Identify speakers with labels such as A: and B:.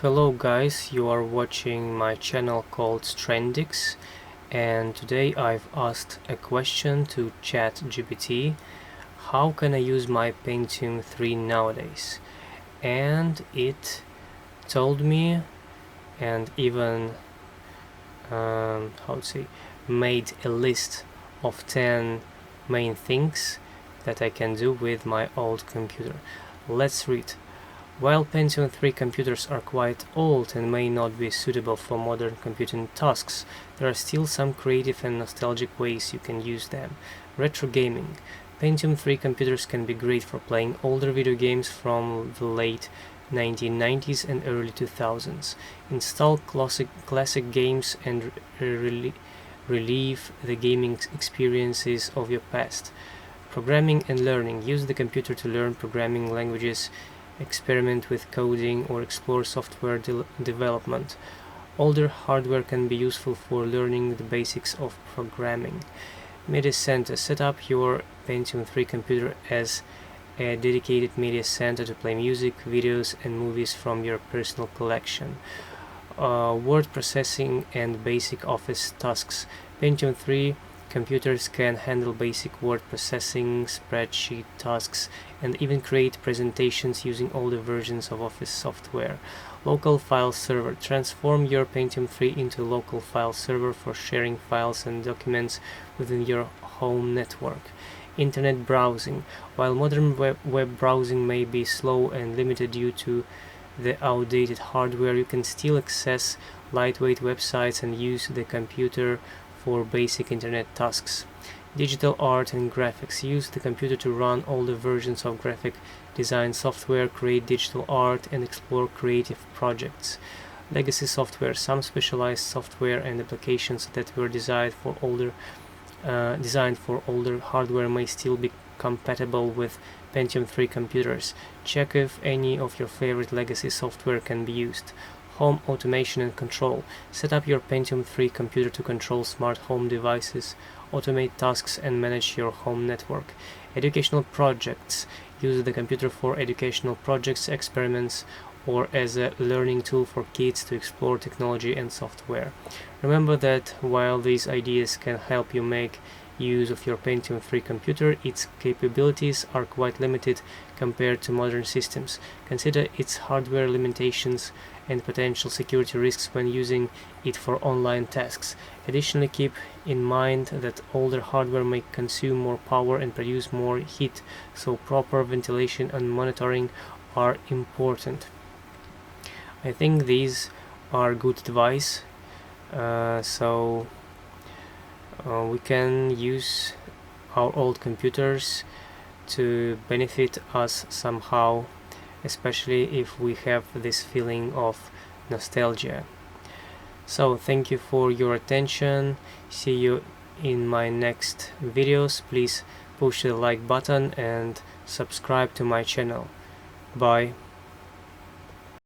A: Hello guys, you are watching my channel called Strandix, and today I've asked a question to ChatGPT: how can I use my Pentium 3 nowadays? And it told me, and even made a list of 10 main things that I can do with my old computer. Let's read. While Pentium 3 computers are quite old and may not be suitable for modern computing tasks, there are still some creative and nostalgic ways you can use them. Retro gaming. Pentium 3 computers can be great for playing older video games from the late 1990s and early 2000s. Install classic games and relive the gaming experiences of your past. Programming and learning. Use the computer to learn programming languages, experiment with coding, or explore software development. Older hardware can be useful for learning the basics of programming. Media center. Set up your Pentium 3 computer as a dedicated media center to play music, videos, and movies from your personal collection. Word processing and basic office tasks. Pentium 3 computers can handle basic word processing, spreadsheet tasks, and even create presentations using older versions of Office software. Local file server. Transform your Pentium 3 into a local file server for sharing files and documents within your home network. Internet browsing. While modern web browsing may be slow and limited due to the outdated hardware, you can still access lightweight websites and use the computer for basic internet tasks. Digital art and graphics. Use the computer to run older versions of graphic design software, create digital art, and explore creative projects. Legacy software. Some specialized software and applications that were designed for older hardware may still be compatible with Pentium 3 computers. Check if any of your favorite legacy software can be used. Home automation and control. Set up your Pentium 3 computer to control smart home devices, automate tasks, and manage your home network. Educational projects. Use the computer for educational projects, experiments, or as a learning tool for kids to explore technology and software. Remember that while these ideas can help you make use of your Pentium 3 computer, its capabilities are quite limited compared to modern systems. Consider its hardware limitations and potential security risks when using it for online tasks. Additionally, keep in mind that older hardware may consume more power and produce more heat, so proper ventilation and monitoring are important. I think these are good advice. We can use our old computers to benefit us somehow, especially if we have this feeling of nostalgia. So thank you for your attention. See you in my next videos. Please push the like button and subscribe to my channel. Bye.